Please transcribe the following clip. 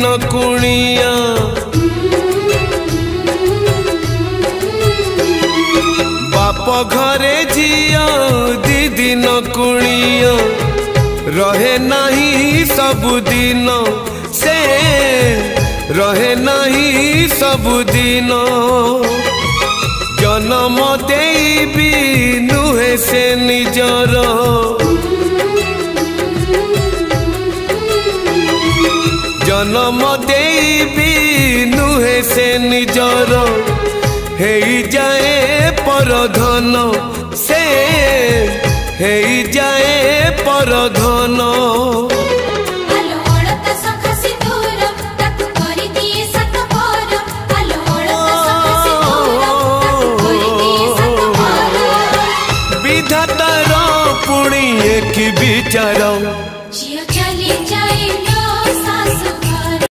न कुणिया बाप घरे झिया दीदी न कुणिया रहे नहीं सबुदिन से रहे नहीं सबुदिन जन्म देवी नुहे से निजर जन्म देवी नुहे से निजर हे जाए परधन से हे जाए परधन विधातार पुणी एक विचार